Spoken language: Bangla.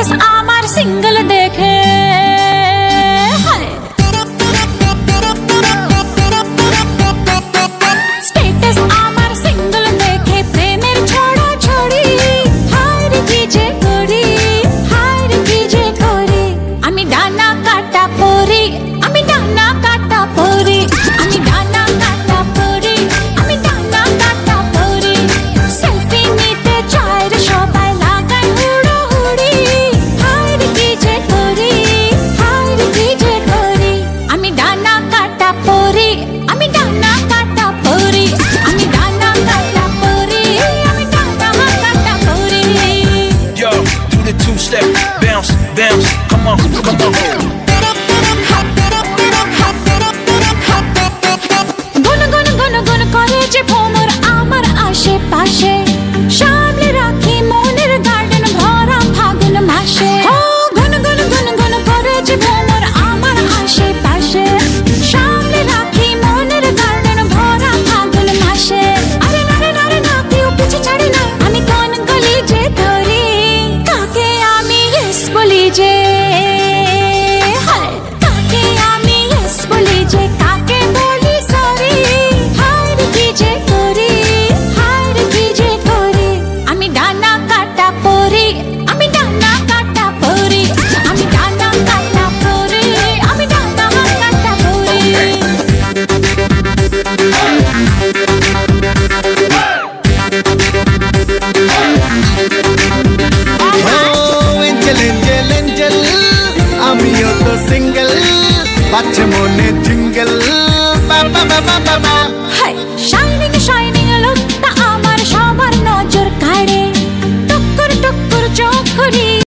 স্ট্যাটাস আমার সিঙ্গেল দেখে স্ট্যাটাস আমার সিঙ্গেল দেখে প্রেমের ছড়া ছড়ি হায় রে কি যে করি হায় রে কি যে করি আমি ডানা কাটা পরি আমি ডানা কাটা পরি আমি ডানা কাটা পরি আমি ডানা কাটা পরি সেলফি নিতে চায় রে সবাই লাগায় হুড়োহুড়ি হায় রে কি যে করি হায় রে কি যে করি আমি ডানা কাটা পরি আমি ডানা কাটা পরি আমি ডানা কাটা পরি আমি ডানা কাটা পরি Yo, do the two-step, bounce, bounce, come on, come on. গুন গুন গুন গুন করে যে ভ্রমর আমার আশেপাশে সামনে রাখি মনের গার্ডেন ভরা ফাগুন মাসে গুন গুন গুন গুন করে যে ভ্রমর আমার আশেপাশে সামনে রাখি মনের গার্ডেন ভরা ফাগুন মাসে আরে নারে নারে না কেউ পিছে ছাড়ে না আমি কোন গলি যে ধরি কাকে আমি ইয়েস বলি যে কাকে আমি ইয়েস বলি যে কাকে বলি সরি হায় রে কি যে করি হায় রে কি যে করি আমি ডানা কাটা পরি আমি ডানা কাটা পরি আমি ডানা কাটা পরি আমি ডানা কাটা পরি এঞ্জেল এঞ্জেল এঞ্জেল আমিও তো সিঙ্গেল বাচ্চা মনে জিঙ্গেল বাবা বাবা বাবা